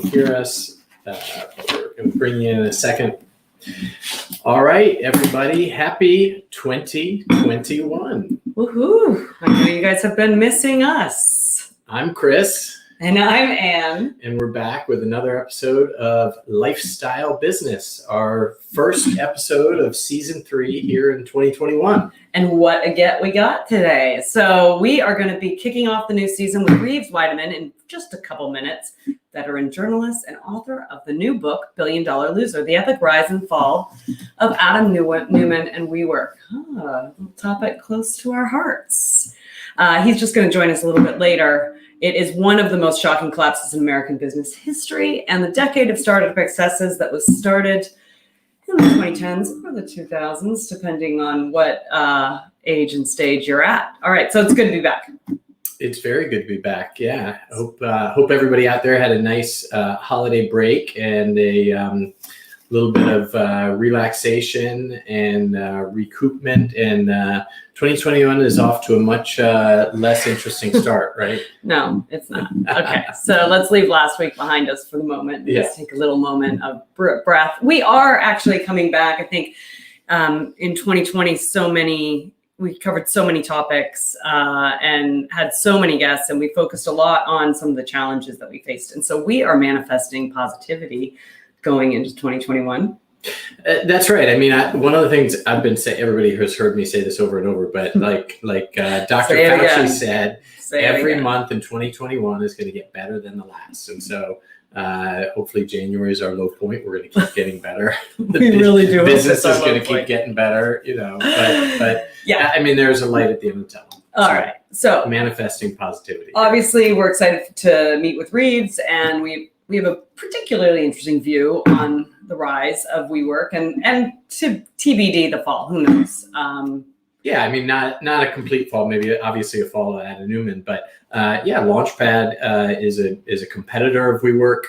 Hear us. We're going to bring you in a second. All right, everybody. Happy 2021. Woohoo! I know you guys have been missing us. I'm Chris. And I'm Ann. And we're back with another episode of Lifestyle Business, our first episode of season 3 here in 2021. And what a get we got today. So we are going to be kicking off the new season with Reeves Wiedemann in just a couple minutes, veteran journalist and author of the new book, $1 Billion Loser, The Epic Rise and Fall of Adam Neumann and WeWork. A topic close to our hearts. He's just going to join us a little bit later. It is one of the most shocking collapses in American business history and the decade of startup excesses that was started in the 2010s or the 2000s, depending on what age and stage you're at. All right, so it's good to be back. It's very good to be back. Yeah, hope everybody out there had a nice holiday break and a little bit of relaxation and recoupment. And 2021 is off to a much less interesting start, right? No, it's not. Okay, so let's leave last week behind us for the moment. Just take a little moment of breath. We are actually coming back. I think in 2020, we covered so many topics and had so many guests, and we focused a lot on some of the challenges that we faced. And so we are manifesting positivity going into 2021. That's right. I mean, one of the things I've been saying, everybody has heard me say this over and over, but like Dr. Fauci said, every month in 2021 is going to get better than the last. And so hopefully January is our low point. We're going to keep getting better. We really do. Business is going to keep getting better, but yeah, I mean, there's a light at the end of the tunnel. All right. So manifesting positivity. Obviously, we're excited to meet with Reeves, and we have a particularly interesting view on the rise of WeWork and to TBD the fall. Who knows? Yeah, I mean, not a complete fall. Maybe obviously a fall of Adam Neumann, but yeah, Launchpad is a competitor of WeWork.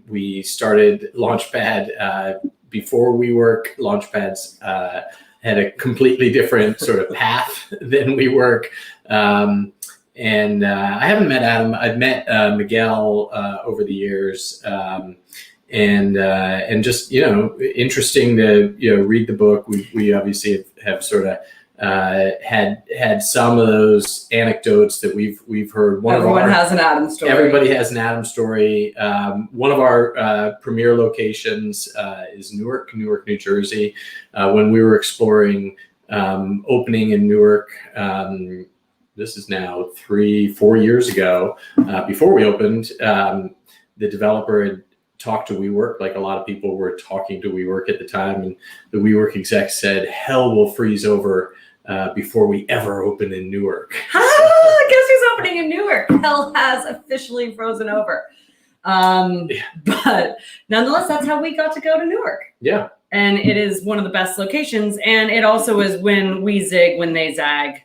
We started Launchpad before WeWork. Launchpad's had a completely different sort of path than WeWork. And I haven't met Adam. I've met Miguel over the years, and just interesting to read the book. We obviously have sort of had some of those anecdotes that we've heard. Everyone has an Adam story. Everybody has an Adam story. One of our premier locations is Newark, New Jersey. When we were exploring opening in Newark. This is now 3-4 years ago. Before we opened, the developer had talked to WeWork, like a lot of people were talking to WeWork at the time, and the WeWork exec said, "Hell will freeze over before we ever open in Newark." Guess who's opening in Newark? Hell has officially frozen over. But nonetheless, that's how we got to go to Newark. Yeah. And it is one of the best locations. And it also is when we zig, when they zag.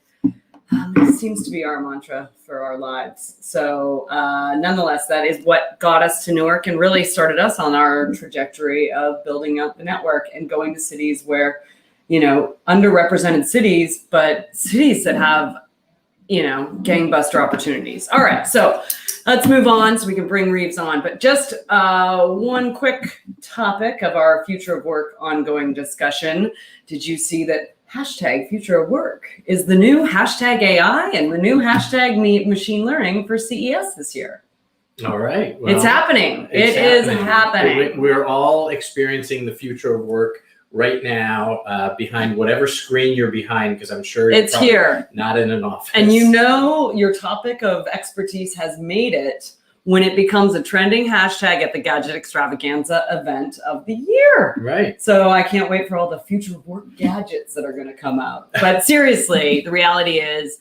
It seems to be our mantra for our lives. So nonetheless, that is what got us to Newark and really started us on our trajectory of building out the network and going to cities where, underrepresented cities, but cities that have, gangbuster opportunities. All right, so let's move on so we can bring Reeves on. But just one quick topic of our future of work ongoing discussion. Did you see that hashtag future of work is the new hashtag AI and the new hashtag machine learning for CES this year? All right. Well, it's happening. It is happening. We're all experiencing the future of work right now behind whatever screen you're behind, because I'm sure it's here, not in an office. And your topic of expertise has made it when it becomes a trending hashtag at the Gadget Extravaganza event of the year. Right. So I can't wait for all the future of work gadgets that are going to come out. But seriously, the reality is,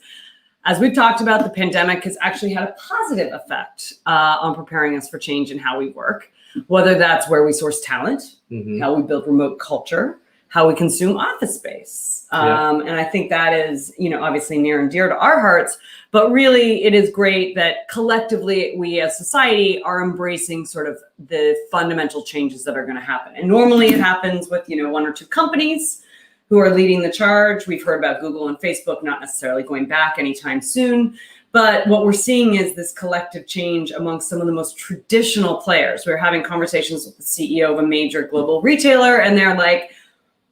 as we've talked about, the pandemic has actually had a positive effect on preparing us for change in how we work, whether that's where we source talent, how we build remote culture, how we consume office space. And I think that is, obviously near and dear to our hearts, but really it is great that collectively we as society are embracing sort of the fundamental changes that are going to happen. And normally it happens with, 1 or 2 companies who are leading the charge. We've heard about Google and Facebook not necessarily going back anytime soon, But what we're seeing is this collective change among some of the most traditional players. We're having conversations with the CEO of a major global retailer, and they're like,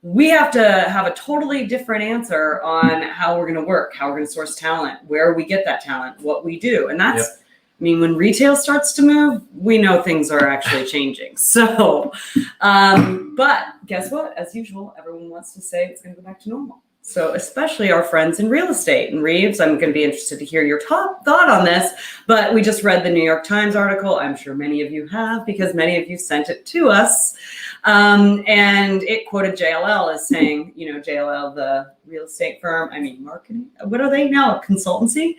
we have to have a totally different answer on how we're going to work, how we're going to source talent, where we get that talent, what we do. And that's, I mean, when retail starts to move, we know things are actually changing. So, but guess what? As usual, everyone wants to say it's going to go back to normal. So especially our friends in real estate. And Reeves, I'm going to be interested to hear your top thought on this. But we just read the New York Times article. I'm sure many of you have, because many of you sent it to us. And it quoted JLL as saying, you know, JLL, the real estate firm, I mean, marketing, what are they now? A consultancy?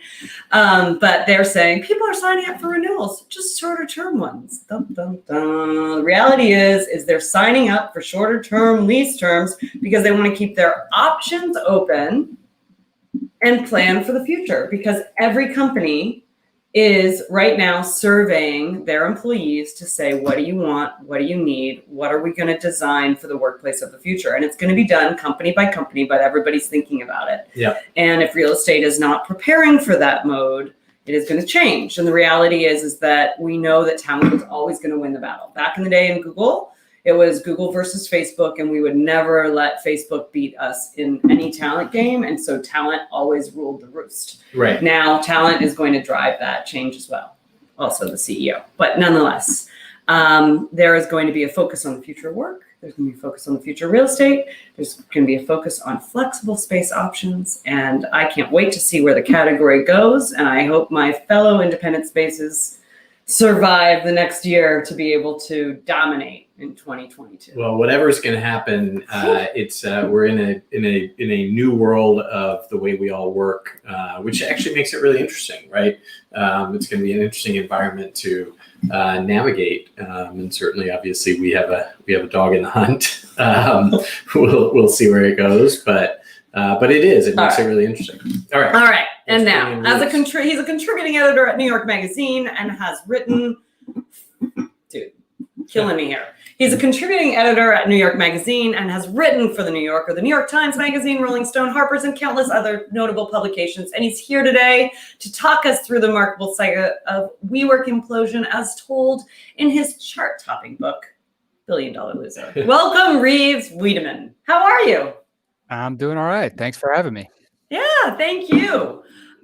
But they're saying people are signing up for renewals, just shorter term ones. Dun, dun, dun. The reality is they're signing up for shorter term lease terms because they want to keep their options open and plan for the future, because every company is right now surveying their employees to say, what do you want? What do you need? What are we going to design for the workplace of the future? And it's going to be done company by company, but everybody's thinking about it. Yeah. And if real estate is not preparing for that mode, it is going to change. And the reality is that we know that talent is always going to win the battle. Back in the day in Google, it was Google versus Facebook, and we would never let Facebook beat us in any talent game. And so talent always ruled the roost. Right. Now, talent is going to drive that change as well. Also the CEO. But nonetheless, there is going to be a focus on the future of work. There's going to be a focus on the future of real estate. There's going to be a focus on flexible space options. And I can't wait to see where the category goes. And I hope my fellow independent spaces survive the next year to be able to dominate in 2022. Well, whatever's going to happen, it's we're in a new world of the way we all work, which actually makes it really interesting, right? It's going to be an interesting environment to navigate, and certainly, obviously, we have a dog in the hunt. We'll see where it goes, but it makes it really interesting. All right. And now, as he's a contributing editor at New York Magazine and has written, killing me here. He's a contributing editor at New York Magazine and has written for The New Yorker, The New York Times Magazine, Rolling Stone, Harper's, and countless other notable publications. And he's here today to talk us through the remarkable saga of WeWork implosion as told in his chart-topping book, $1 Billion Loser. Welcome, Reeves Wiedemann. How are you? I'm doing all right. Thanks for having me. Yeah, thank you.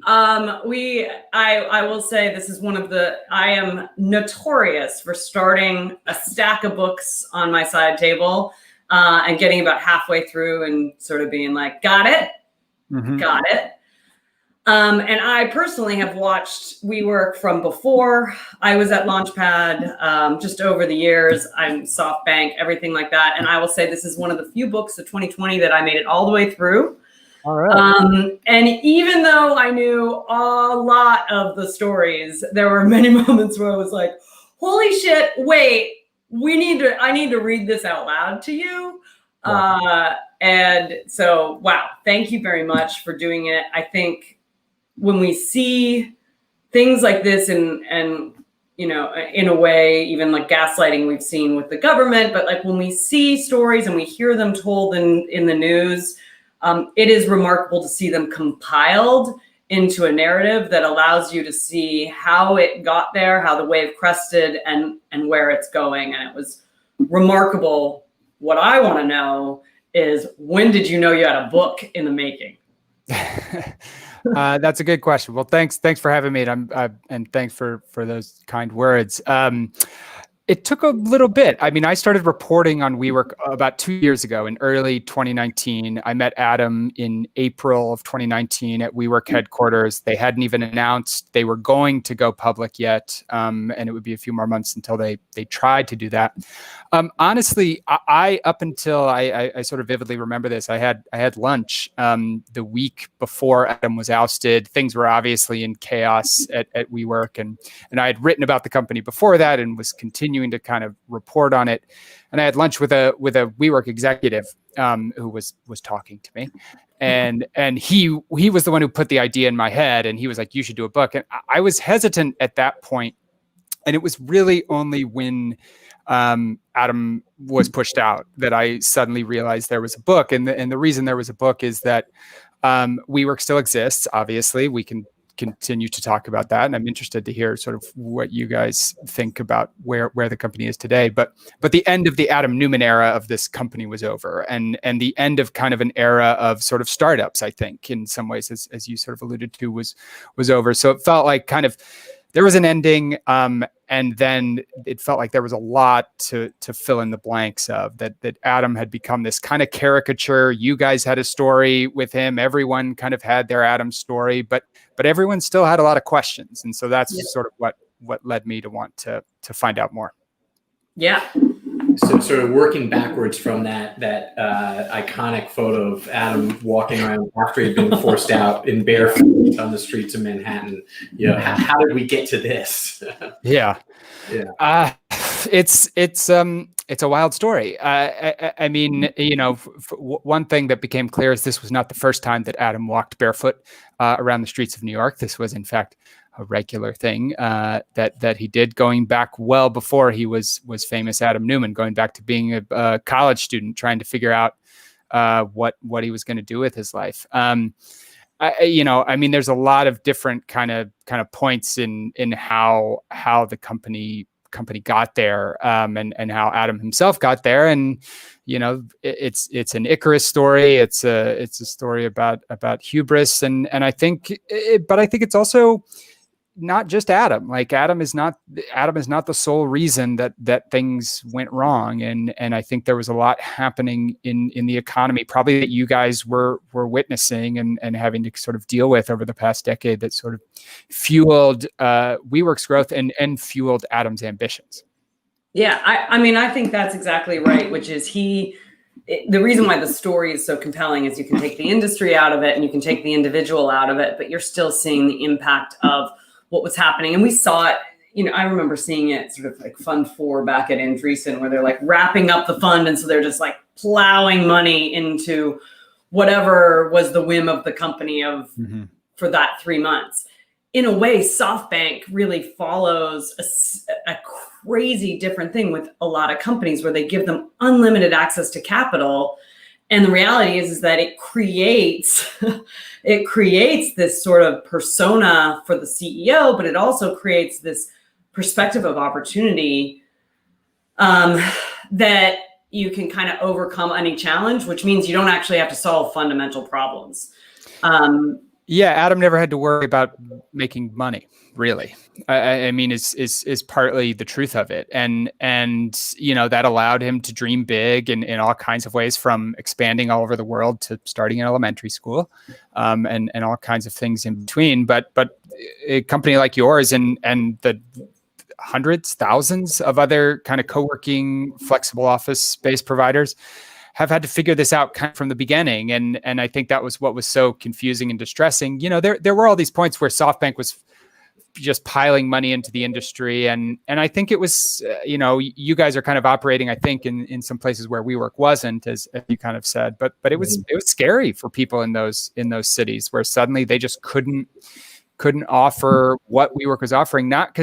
I will say this is I am notorious for starting a stack of books on my side table and getting about halfway through and sort of being like, got it. And I personally have watched WeWork from before. I was at Launchpad just over the years. I'm SoftBank, everything like that. And I will say this is one of the few books of 2020 that I made it all the way through. All right. And even though I knew a lot of the stories, there were many moments where I was like, holy shit, wait, I need to read this out loud to you. And so, wow, thank you very much for doing it. I think when we see things like this and you know, in a way, even like gaslighting we've seen with the government, but like when we see stories and we hear them told in the news, it is remarkable to see them compiled into a narrative that allows you to see how it got there, how the wave crested, and where it's going. And it was remarkable. What I want to know is, when did you know you had a book in the making? That's a good question. Well, thanks for having me, and thanks for those kind words. It took a little bit. I mean, I started reporting on WeWork about 2 years ago in early 2019. I met Adam in April of 2019 at WeWork headquarters. They hadn't even announced they were going to go public yet, and it would be a few more months until they tried to do that. Honestly, I up until I sort of vividly remember this. I had lunch the week before Adam was ousted. Things were obviously in chaos at WeWork, and I had written about the company before that and was continuing to kind of report on it. And I had lunch with a WeWork executive who was talking to me, and he was the one who put the idea in my head, and he was like, "You should do a book." And I was hesitant at that point, and it was really only when Adam was pushed out that I suddenly realized there was a book. And the reason there was a book is that WeWork still exists. Obviously, we can continue to talk about that. And I'm interested to hear sort of what you guys think about where the company is today. But the end of the Adam Neumann era of this company was over, and the end of kind of an era of sort of startups, I think, in some ways, as you sort of alluded to, was over. So it felt like kind of there was an ending, and then it felt like there was a lot to fill in the blanks of that Adam had become this kind of caricature. You guys had a story with him. Everyone kind of had their Adam story, but everyone still had a lot of questions. And so that's sort of what led me to want to find out more. Yeah. So sort of working backwards from that iconic photo of Adam walking around after he'd been forced out in barefoot on the streets of Manhattan. You know, how did we get to this? Yeah. It's a wild story. I mean, you know, one thing that became clear is this was not the first time that Adam walked barefoot around the streets of New York. This was, in fact, a regular thing that he did, going back well before he was famous Adam Neumann, going back to being a college student trying to figure out what he was going to do with his life. You know, I mean, there's a lot of different kind of points in how the company got there, and how Adam himself got there. And you know, it's an Icarus story. It's a story about hubris, and I think, but I think it's also not just Adam. Like Adam is not the sole reason that things went wrong. And I think there was a lot happening in the economy, probably that you guys were witnessing and having to sort of deal with over the past decade, that sort of fueled WeWork's growth and fueled Adam's ambitions. Yeah, I mean, I think that's exactly right, which is the reason why the story is so compelling is you can take the industry out of it and you can take the individual out of it, but you're still seeing the impact of what was happening. And we saw it, you know, I remember seeing it sort of like Fund 4 back at Andreessen, where they're like wrapping up the fund. And so they're just like plowing money into whatever was the whim of the company for that 3 months. In a way, SoftBank really follows a crazy different thing with a lot of companies where they give them unlimited access to capital. And the reality is that it creates this sort of persona for the CEO, but it also creates this perspective of opportunity that you can kind of overcome any challenge, which means you don't actually have to solve fundamental problems. Yeah, Adam never had to worry about making money, really. I mean, is partly the truth of it, and you know, that allowed him to dream big in all kinds of ways, from expanding all over the world to starting an elementary school, and all kinds of things in between. But a company like yours and the hundreds, thousands of other kind of co-working, flexible office space providers have had to figure this out kind of from the beginning. And I think that was what was so confusing and distressing. You know, there were all these points where SoftBank was just piling money into the industry. And I think it was, you know, you guys are kind of operating, I think, in some places where WeWork wasn't, as you kind of said, but it was scary for people in those cities where suddenly they just couldn't offer what WeWork was offering, not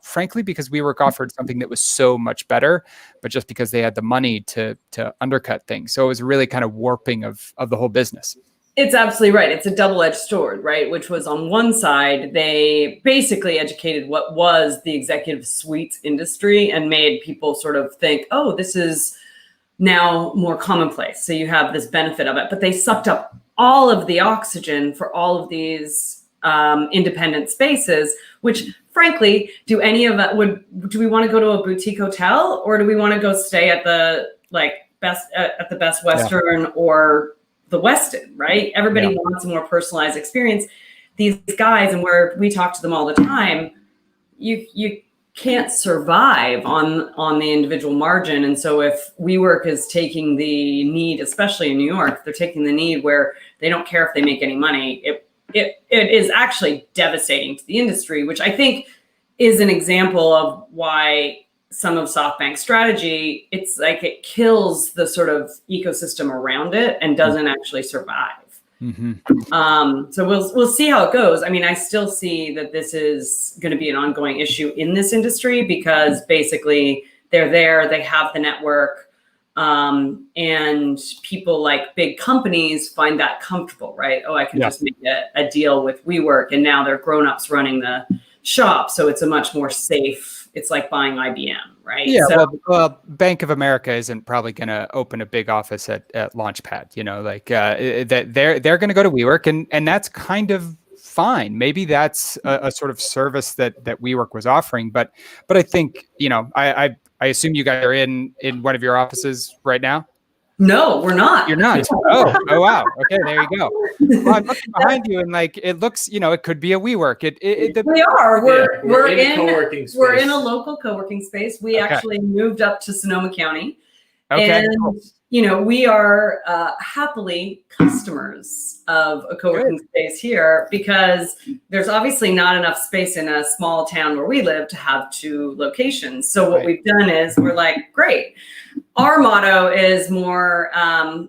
frankly because WeWork offered something that was so much better, but just because they had the money to undercut things. So it was really kind of warping of the whole business. It's absolutely right. It's a double-edged sword, right? Which was, on one side, they basically educated what was the executive suites industry and made people sort of think, oh, this is now more commonplace. So you have this benefit of it. But they sucked up all of the oxygen for all of these independent spaces, which frankly, do we want to go to a boutique hotel, or do we want to go stay at the Best Western or the Westin, right? Everybody wants a more personalized experience. These guys, and where we talk to them all the time, you can't survive on the individual margin. And so if WeWork is taking the need, especially in New York, they're taking the need where they don't care if they make any money, it is actually devastating to the industry, which I think is an example of why some of SoftBank's strategy, it's like it kills the sort of ecosystem around it and doesn't actually survive. Mm-hmm. So we'll see how it goes. I mean, I still see that this is going to be an ongoing issue in this industry because basically they're there, they have the network, And people like big companies find that comfortable, right? Oh, I can just make a deal with WeWork, and now they're grown-ups running the shop. So it's a much more safe, it's like buying IBM, right? Yeah, so, well, Bank of America isn't probably going to open a big office at Launchpad, like that they're going to go to WeWork, and that's kind of fine. Maybe that's a sort of service that WeWork was offering, but I think, I assume you guys are in one of your offices right now. No, we're not. You're not. Oh, wow. Okay, there you go. Well, I'm looking behind you, and like it looks, it could be a WeWork. We are. We're in co-working space. We're in a local co-working space. We actually moved up to Sonoma County. Okay. And, we are happily customers of a co-working space here, because there's obviously not enough space in a small town where we live to have 2 locations. So what we've done is we're like, great. Our motto is more,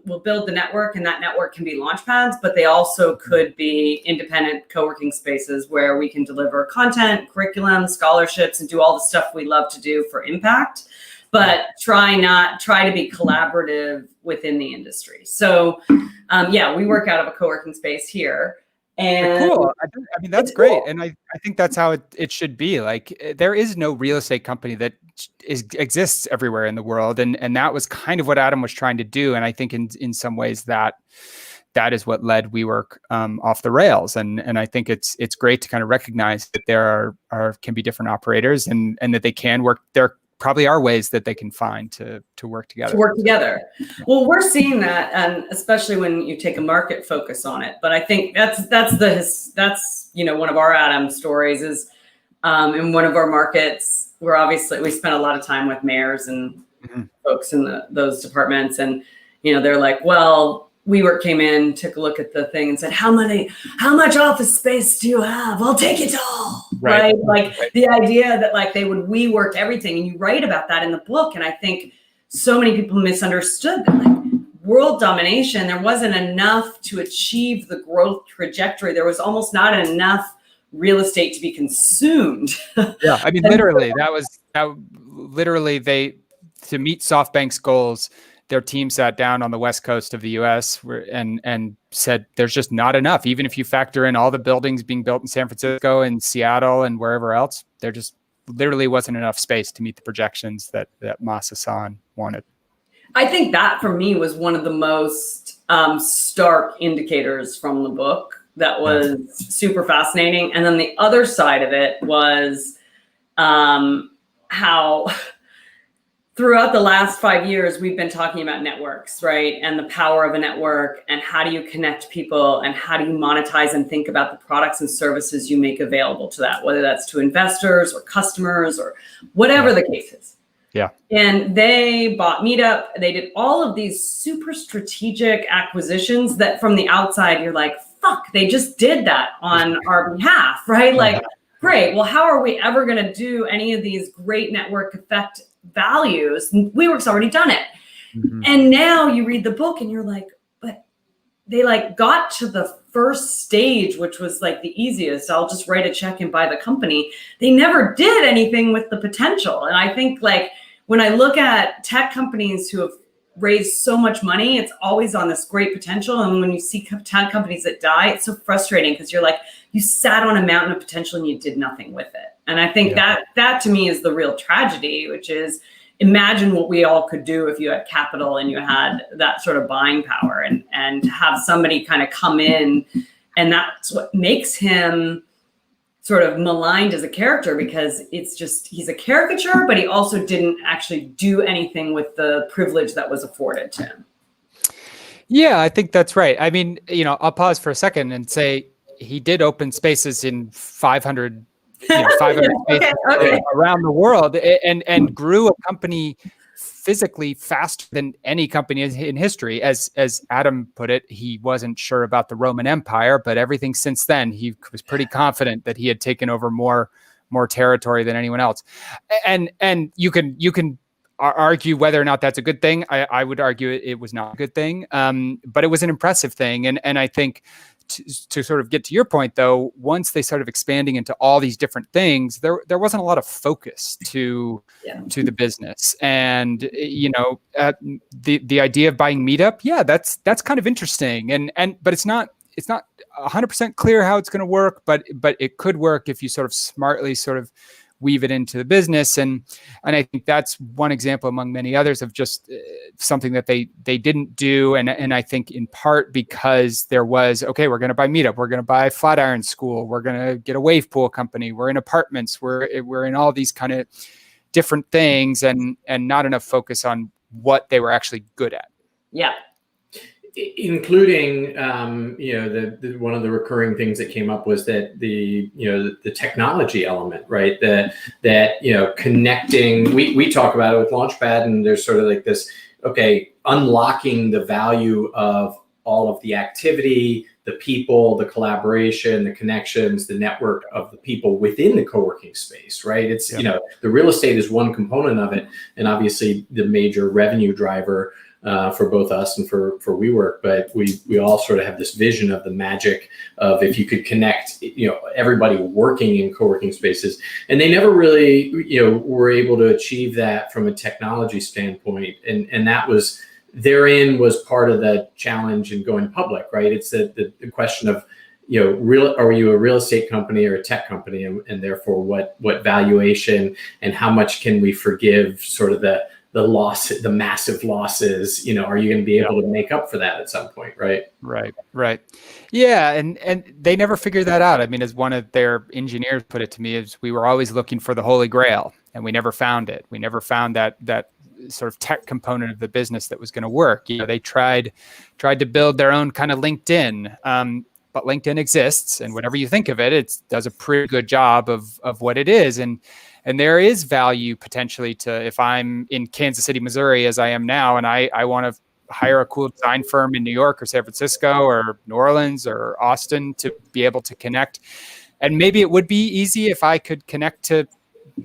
we'll build the network, and that network can be launch pads, but they also could be independent co-working spaces where we can deliver content, curriculum, scholarships, and do all the stuff we love to do for impact, but try to be collaborative within the industry. So we work out of a co-working space here. And cool. I mean, that's great. Cool. And I think that's how it should be. Like, there is no real estate company that exists everywhere in the world. And that was kind of what Adam was trying to do. And I think in some ways that is what led WeWork off the rails. And I think it's great to kind of recognize that there can be different operators, and that they can work. There probably are ways that they can find to work together. Well, we're seeing that, and especially when you take a market focus on it. But I think that's one of our Adam stories is in one of our markets, where obviously we spent a lot of time with mayors and folks in those departments, and they're like, well, WeWork came in, took a look at the thing, and said, how much office space do you have? I'll take it all. Right? The idea that like they would WeWork everything, and you write about that in the book. And I think so many people misunderstood that, like, world domination, there wasn't enough to achieve the growth trajectory. There was almost not enough real estate to be consumed. Yeah, I mean, literally, to meet SoftBank's goals, their team sat down on the West Coast of the US and said, there's just not enough. Even if you factor in all the buildings being built in San Francisco and Seattle and wherever else, there just literally wasn't enough space to meet the projections that Mas Hassan wanted. I think that for me was one of the most stark indicators from the book that was super fascinating. And then the other side of it was how throughout the last 5 years, we've been talking about networks, right? And the power of a network, and how do you connect people, and how do you monetize and think about the products and services you make available to that, whether that's to investors or customers or whatever the case is. Yeah. And they bought Meetup. They did all of these super strategic acquisitions that from the outside, you're like, fuck, they just did that on our behalf, right? Like, great. Well, how are we ever going to do any of these great network effect values? WeWork's already done it. And now you read the book and you're like, but they like got to the first stage, which was like the easiest. I'll just write a check and buy the company. They never did anything with the potential. And I think like when I look at tech companies who have raised so much money, it's always on this great potential. And when you see tech companies that die, it's so frustrating, because you're like, you sat on a mountain of potential and you did nothing with it. And I think that to me is the real tragedy, which is, imagine what we all could do if you had capital and you had that sort of buying power, and have somebody kind of come in, and that's what makes him sort of maligned as a character, because it's just, he's a caricature, but he also didn't actually do anything with the privilege that was afforded to him. Yeah, I think that's right. I mean, I'll pause for a second and say he did open spaces in 500 spaces around the world, and grew a company physically faster than any company in history. As Adam put it, he wasn't sure about the Roman Empire, but everything since then, he was pretty confident that he had taken over more territory than anyone else. And you can argue whether or not that's a good thing. I would argue it was not a good thing, but it was an impressive thing. And I think to sort of get to your point, though, once they started expanding into all these different things, there wasn't a lot of focus to the business. And the idea of buying Meetup, that's kind of interesting. But it's not 100% clear how it's going to work, but it could work if you sort of smartly sort of weave it into the business. And I think that's one example among many others of just something that they didn't do. And I think in part because there was, okay, we're going to buy Meetup, we're going to buy Flatiron School, we're going to get a wave pool company, we're in apartments, we're in all these kind of different things, and not enough focus on what they were actually good at. Yeah. Including, the one of the recurring things that came up was that the technology element, right? That connecting. We talk about it with Launchpad, and there's sort of like this, okay, unlocking the value of all of the activity, the people, the collaboration, the connections, the network of the people within the co-working space, right? It's the real estate is one component of it, and obviously the major revenue driver for both us and for WeWork, but we all sort of have this vision of the magic of if you could connect, everybody working in co-working spaces, and they never really, were able to achieve that from a technology standpoint, and that was therein was part of the challenge in going public, right? It's the question of, are you a real estate company or a tech company, and therefore what valuation and how much can we forgive sort of the loss, the massive losses, are you going to be able to make up for that at some point, right? Right. Yeah. And they never figured that out. I mean, as one of their engineers put it to me, is we were always looking for the Holy Grail, and we never found it. We never found that sort of tech component of the business that was going to work. They tried to build their own kind of LinkedIn, but LinkedIn exists, and whatever you think of it, it does a pretty good job of what it is. And there is value potentially to, if I'm in Kansas City, Missouri, as I am now, and I want to hire a cool design firm in New York or San Francisco or New Orleans or Austin to be able to connect. And maybe it would be easy if I could connect to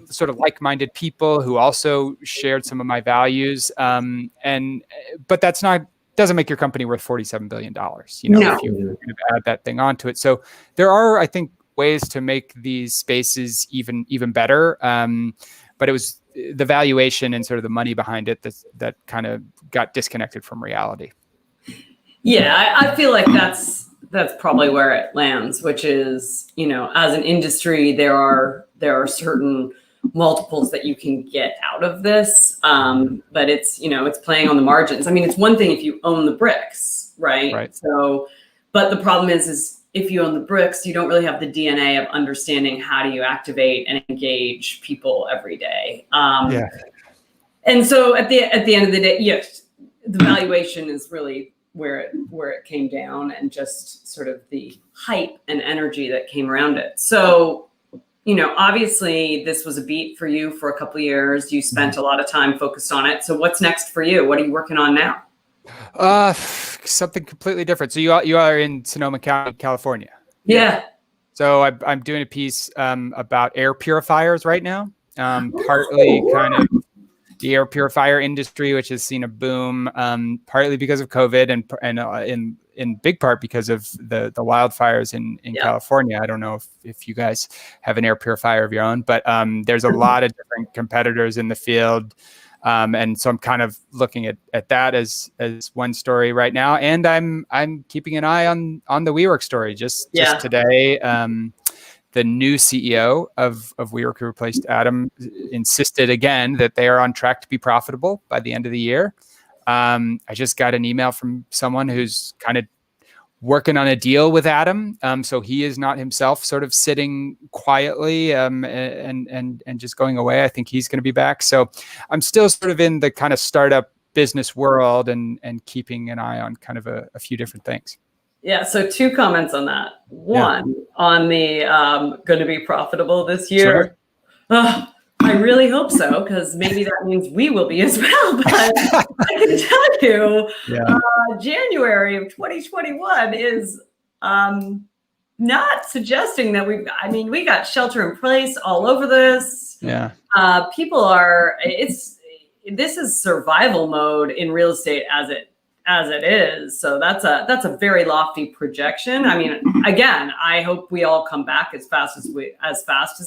sort of like-minded people who also shared some of my values. But doesn't make your company worth $47 billion, if you kind of add that thing onto it. So there are, I think, ways to make these spaces even better. But it was the valuation and sort of the money behind it that kind of got disconnected from reality. Yeah, I feel like that's probably where it lands, which is, as an industry, there are certain multiples that you can get out of this. But it's, it's playing on the margins. I mean, it's one thing if you own the bricks, right? So, but the problem is if you own the bricks, you don't really have the DNA of understanding how do you activate and engage people every day. And so at the end of the day, yes, the valuation is really where it came down, and just sort of the hype and energy that came around it. So, obviously this was a beat for you for a couple of years. You spent a lot of time focused on it. So what's next for you? What are you working on now? Something completely different. So you are in Sonoma County, California. Yeah. So I'm doing a piece about air purifiers right now. Partly kind of the air purifier industry, which has seen a boom, partly because of COVID, and in big part because of the wildfires in California. I don't know if you guys have an air purifier of your own, but there's a lot of different competitors in the field. And so I'm kind of looking at that as one story right now, and I'm keeping an eye on the WeWork story. Just today, the new CEO of WeWork, who replaced Adam, insisted again that they are on track to be profitable by the end of the year. I just got an email from someone who's kind of working on a deal with Adam. So he is not himself sort of sitting quietly and just going away. I think he's going to be back. So I'm still sort of in the kind of startup business world and keeping an eye on kind of a few different things. Yeah. So 2 comments on that. One, on the going to be profitable this year. Sure. I really hope so, because maybe that means we will be as well. But I can tell you, January of 2021 is not suggesting that we got shelter in place all over this. Yeah. People this is survival mode in real estate as as it is. So that's a very lofty projection. I mean, again, I hope we all come back as fast as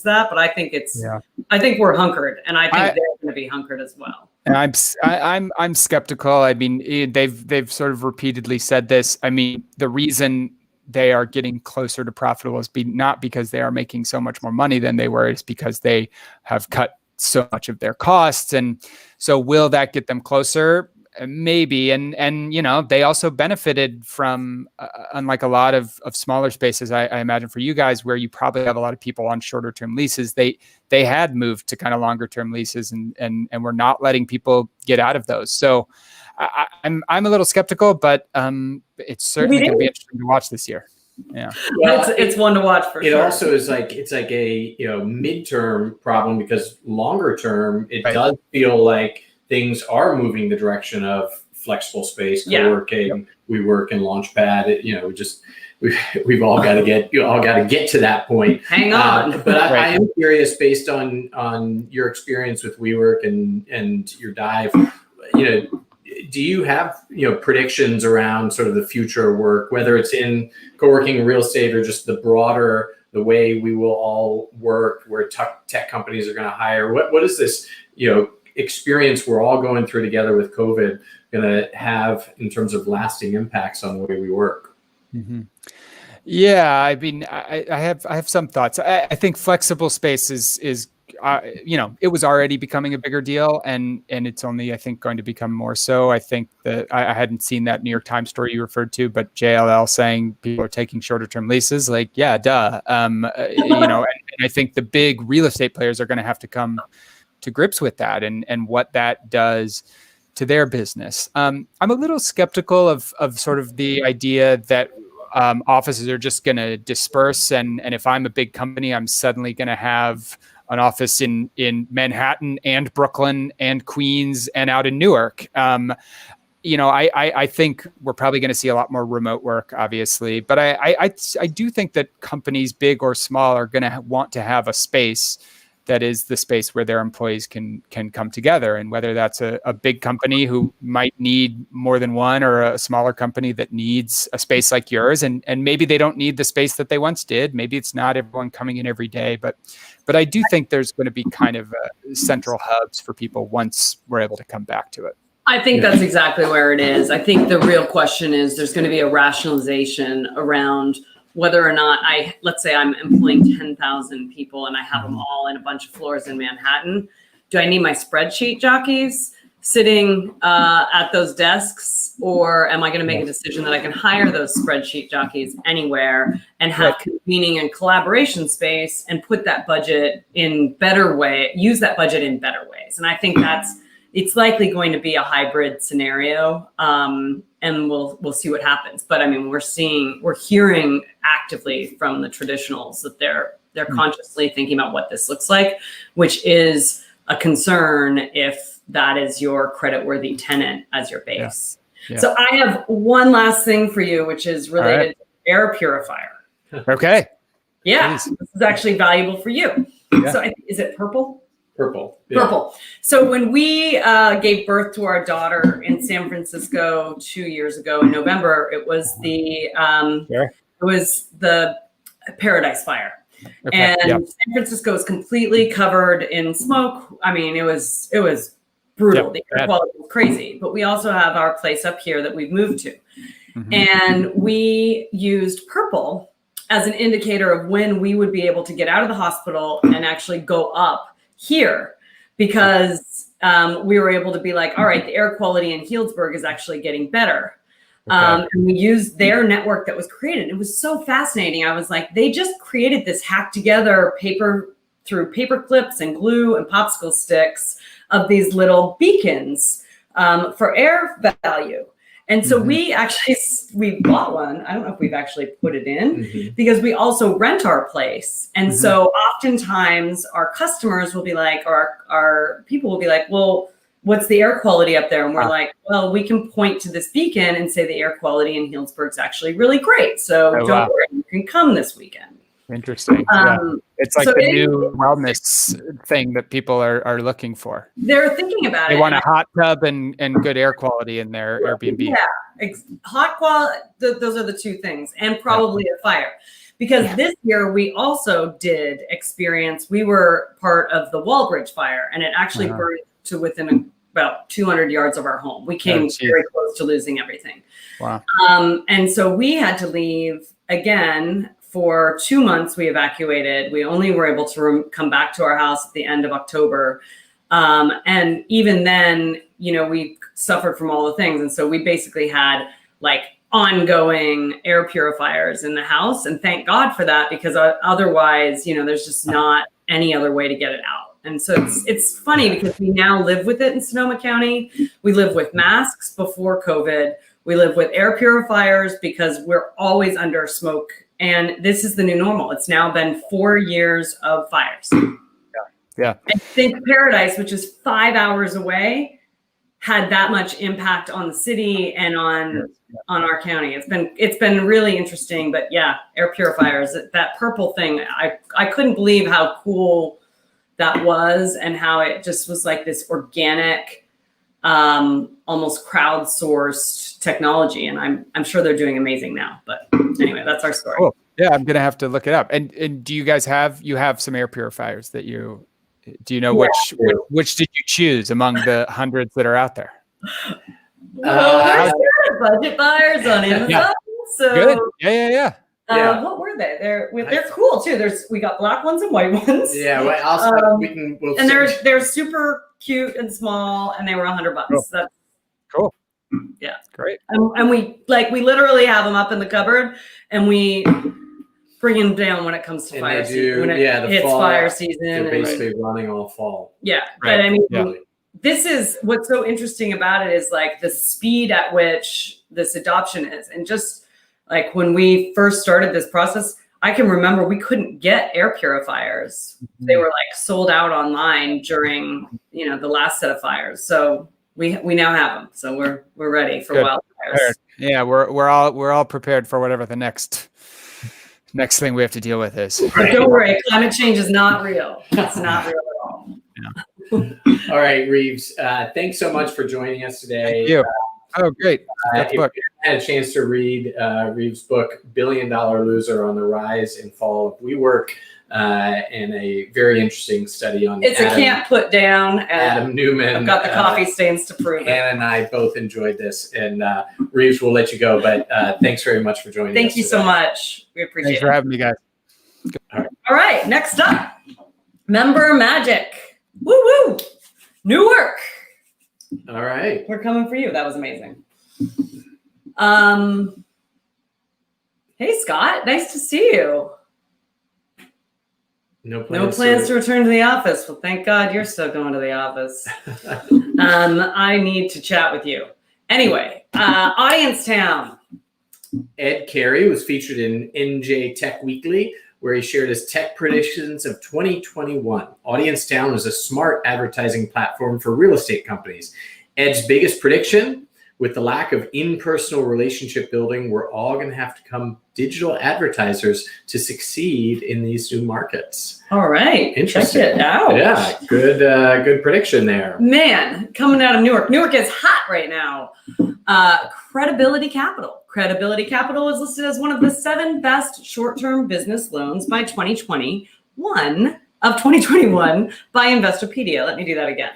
that. But I think I think we're hunkered, and I think they're going to be hunkered as well. And I'm skeptical. I mean, they've sort of repeatedly said this. I mean, the reason they are getting closer to profitable is not because they are making so much more money than they were. It's because they have cut so much of their costs. And so will that get them closer? Maybe. And they also benefited from, unlike a lot of smaller spaces, I imagine for you guys, where you probably have a lot of people on shorter term leases, they had moved to kind of longer term leases and we're not letting people get out of those. So I'm a little skeptical, but it's certainly going to be interesting to watch this year. Yeah, well, it's one to watch for sure. It also is it's like a midterm problem, because longer term it does feel like things are moving the direction of flexible space, co-working, WeWork, and Launchpad. We've all got to get to that point. Hang on. But I am curious, based on your experience with WeWork and your dive, do you have predictions around sort of the future of work, whether it's in co-working, real estate, or just the way we will all work, where tech companies are going to hire? What is this experience we're all going through together with COVID going to have in terms of lasting impacts on the way we work? Mm-hmm. Yeah, I mean, I have some thoughts. I think flexible space is it was already becoming a bigger deal, and it's only, I think, going to become more so. I think that I hadn't seen that New York Times story you referred to, but JLL saying people are taking shorter term leases, like, yeah, duh. And I think the big real estate players are going to have to come to grips with that and what that does to their business. I'm a little skeptical of sort of the idea that offices are just going to disperse, and if I'm a big company, I'm suddenly going to have an office in Manhattan and Brooklyn and Queens and out in Newark. I think we're probably going to see a lot more remote work, obviously, but I do think that companies, big or small, are going to want to have a space that is the space where their employees can come together. And whether that's a big company who might need more than one, or a smaller company that needs a space like yours, and maybe they don't need the space that they once did. Maybe it's not everyone coming in every day, but I do think there's going to be kind of central hubs for people once we're able to come back to it. I think that's exactly where it is. I think the real question is there's going to be a rationalization around whether or not let's say I'm employing 10,000 people and I have them all in a bunch of floors in Manhattan. Do I need my spreadsheet jockeys sitting at those desks, or am I going to make a decision that I can hire those spreadsheet jockeys anywhere and have convening and collaboration space and put that budget in use that budget in better ways? And I think it's likely going to be a hybrid scenario. And we'll see what happens. But I mean, we're hearing actively from the traditionals that they're consciously thinking about what this looks like, which is a concern if that is your creditworthy tenant as your base. Yeah. So I have one last thing for you, which is related to air purifier. Okay. Yeah, please. This is actually valuable for you. Yeah. So is it purple? Purple. Yeah. Purple. So when we gave birth to our daughter in San Francisco 2 years ago in November, it was the Paradise Fire. Okay. And San Francisco was completely covered in smoke. I mean, it was brutal. The air quality was crazy. But we also have our place up here that we've moved to. Mm-hmm. And we used purple as an indicator of when we would be able to get out of the hospital and actually go up here, because we were able to be like, all right, the air quality in Healdsburg is actually getting better. And we used their network that was created. It was so fascinating. I was like, they just created this hacked together through paper clips and glue and popsicle sticks of these little beacons for air value. And so we bought one. I don't know if we've actually put it in because we also rent our place. And so oftentimes our customers will be like, or our people will be like, well, what's the air quality up there? And we're like, well, we can point to this beacon and say the air quality in Healdsburg is actually really great. So don't worry, you can come this weekend. Interesting. It's like so the new wellness thing that people are looking for. They're thinking about it. They want a hot tub and good air quality in their Airbnb. Yeah, hot quality. Those are the two things, and probably a fire. Because this year we also did experience. We were part of the Walbridge fire, and it actually burned to within about 200 yards of our home. We came very close to losing everything. Wow. And so we had to leave again for 2 months. We evacuated. We only were able to come back to our house at the end of October. And even then, we suffered from all the things. And so we basically had like ongoing air purifiers in the house. And thank God for that, because otherwise, there's just not any other way to get it out. And so it's funny because we now live with it in Sonoma County. We live with masks before COVID. We live with air purifiers because we're always under smoke. And this is the new normal. It's now been 4 years of fires. Yeah. I think Paradise, which is 5 hours away, had that much impact on the city and on our county. It's been really interesting. But yeah, air purifiers, that purple thing, I couldn't believe how cool that was, and how it just was like this organic, almost crowdsourced technology. And I'm sure they're doing amazing now. But anyway, that's our story. Cool. Yeah, I'm gonna have to look it up. And do you guys have some air purifiers that do you know which did you choose among the hundreds that are out there? Well, there's budget buyers on Amazon. Yeah. So good. Yeah. What were they? They're cool too. We got black ones and white ones. Yeah, well, also and they're super cute and small, and they were $100. Cool. That's cool. Yeah, great. And we literally have them up in the cupboard, and we bring them down when it comes to fire season. When it hits fire season, they're basically running all fall. Yeah, right. But I mean, this is what's so interesting about it is like the speed at which this adoption is, and just like when we first started this process, I can remember we couldn't get air purifiers. Mm-hmm. They were like sold out online during, the last set of fires. So we now have them. So we're ready for wildfires. Yeah, we're all prepared for whatever the next thing we have to deal with is. But don't worry, climate change is not real. It's not real at all. Yeah. All right, Reeves. Thanks so much for joining us today. Thank you. Oh, great. If you had a chance to read Reeves' book, $1 Billion Loser on the Rise and Fall of WeWork, and a very interesting study on a can't put down. Adam Newman. I've got the coffee stains to prove it. Anna and I both enjoyed this, and Reeves, will let you go, but thanks very much for joining us. Thank you so much. We appreciate it. Thanks for having me, guys. All right, next up, Member Magic. Woo! Newark. All right. We're coming for you. That was amazing. Hey, Scott. Nice to see you. No plans to return to the office. Well, thank God you're still going to the office. I need to chat with you. Anyway, Audience Town. Ed Carey was featured in NJ Tech Weekly, where he shared his tech predictions of 2021. Audience Town was a smart advertising platform for real estate companies. Ed's biggest prediction: with the lack of in-personal relationship building, we're all going to have to become digital advertisers to succeed in these new markets. All right. Interesting. Check it out. Yeah, good prediction there. Man, coming out of Newark. Newark is hot right now. Credibility Capital. Credibility Capital was listed as one of the 7 best short-term business loans by 2021 by Investopedia. Let me do that again.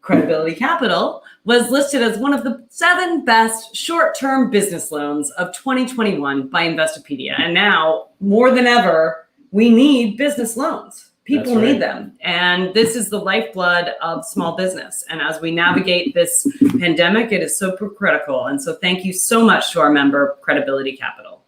Credibility Capital was listed as one of the 7 best short-term business loans of 2021 by Investopedia. And now, more than ever, we need business loans. People need them. And this is the lifeblood of small business. And as we navigate this pandemic, it is super critical. And so thank you so much to our member, Credibility Capital.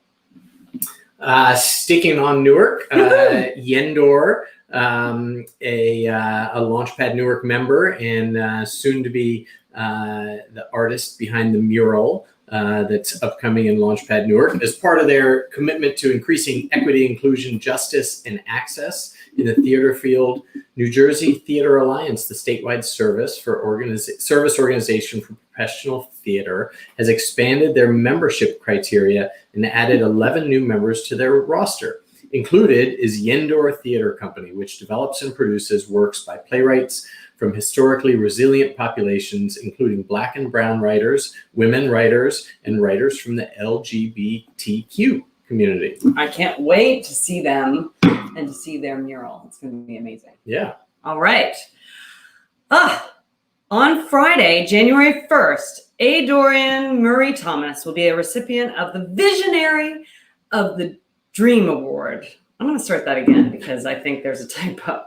Sticking on Newark, Yendor, a Launchpad Newark member and soon to be the artist behind the mural that's upcoming in Launchpad Newark, as part of their commitment to increasing equity, inclusion, justice, and access in the theater field. New Jersey Theater Alliance, the statewide service organization for professional theater, has expanded their membership criteria and added 11 new members to their roster. Included is Yendor Theater Company, which develops and produces works by playwrights from historically resilient populations, including Black and Brown writers, women writers, and writers from the LGBTQ community. I can't wait to see them and to see their mural. It's going to be amazing. Yeah. All right. On Friday, January 1st, A. Dorian Murray Thomas will be a recipient of the Visionary of the Dream Award. I'm going to start that again because I think there's a typo.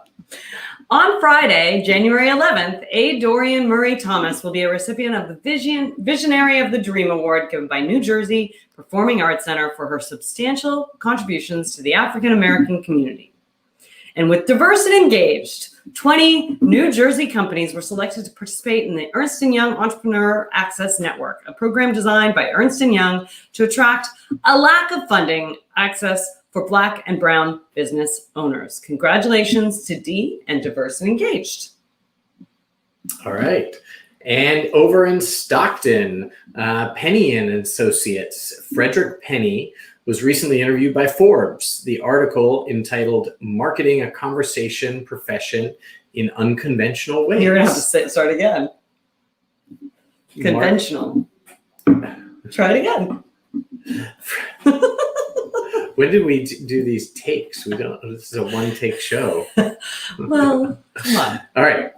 On Friday, January 11th, A. Dorian Murray Thomas will be a recipient of the Visionary of the Dream Award given by New Jersey Performing Arts Center for her substantial contributions to the African American community. And with Diverse and Engaged, 20 New Jersey companies were selected to participate in the Ernst & Young Entrepreneur Access Network, a program designed by Ernst & Young to attract a lack of funding access for Black and Brown business owners. Congratulations to D and Diverse and Engaged. All right. And over in Stockton, Penny and Associates, Frederick Penny, was recently interviewed by Forbes. The article entitled Marketing a Conversation Profession in Unconventional Ways. You're going to have to start again. Conventional. Try it again. When did we do these takes? This is a one-take show. Well, come on. All right.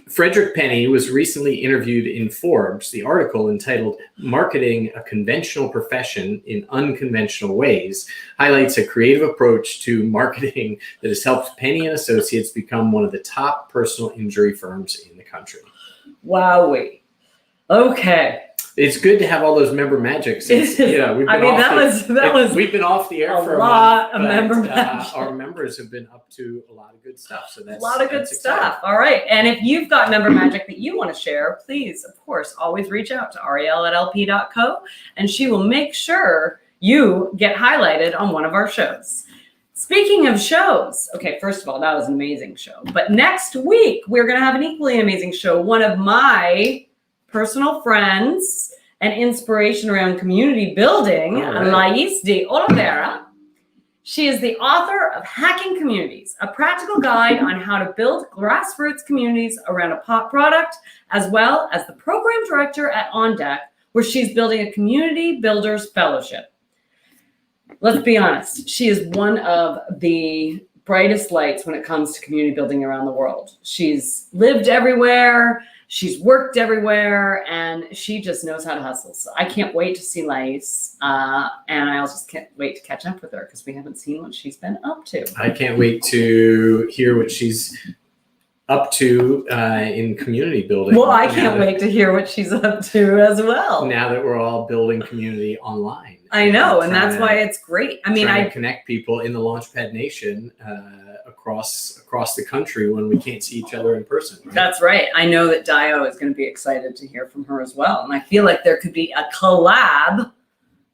Frederick Penny was recently interviewed in Forbes. The article entitled Marketing a Conventional Profession in Unconventional Ways highlights a creative approach to marketing that has helped Penny and Associates become one of the top personal injury firms in the country. Wowee. Okay. It's good to have all those member magic. Since, we've been off the air for a lot of month, member magic. Our members have been up to a lot of good stuff. So that's a lot of good stuff. Exciting. All right. And if you've got member magic that you want to share, please, of course, always reach out to Ariel@lp.co and she will make sure you get highlighted on one of our shows. Speaking of shows, okay, first of all, that was an amazing show. But next week, we're going to have an equally amazing show. One of my personal friends and inspiration around community building, Lais de Oliveira. She is the author of Hacking Communities, a practical guide on how to build grassroots communities around a pop product, as well as the program director at On Deck, where she's building a community builders fellowship. Let's be honest, she is one of the brightest lights when it comes to community building around the world. She's lived everywhere. She's worked everywhere, and she just knows how to hustle. So I can't wait to see Lais, and I also can't wait to catch up with her because we haven't seen what she's been up to. I can't wait to hear what she's up to in community building. Well, I can't wait to hear what she's up to as well. Now that we're all building community online. I know, and that's why it's great. I mean, I connect people in the Launchpad Nation across the country when we can't see each other in person. Right? That's right. I know that Dio is going to be excited to hear from her as well. And I feel like there could be a collab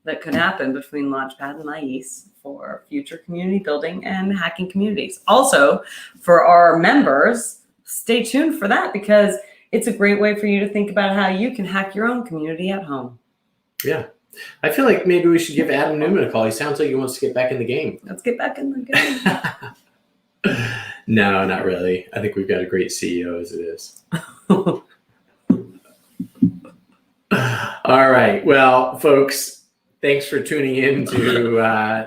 that could happen between Launchpad and Lais for future community building and hacking communities. Also, for our members, stay tuned for that because it's a great way for you to think about how you can hack your own community at home. Yeah. I feel like maybe we should give Adam Newman a call. He sounds like he wants to get back in the game. Let's get back in the game. No, not really. I think we've got a great CEO as it is. All right. Well, folks, thanks for tuning in to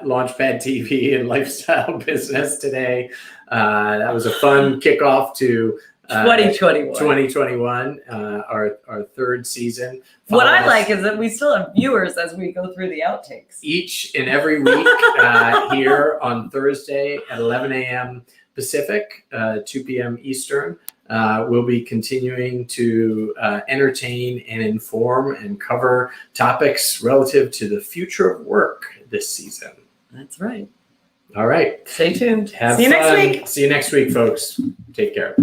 Launchpad TV and Lifestyle Business today. That was a fun kickoff to 2021, our third season. What I like is that we still have viewers as we go through the outtakes. Each and every week here on Thursday at 11 a.m. Pacific, 2 p.m. Eastern. We'll be continuing to entertain and inform and cover topics relative to the future of work this season. That's right. All right. Stay tuned. See you next week. See you next week, folks. Take care.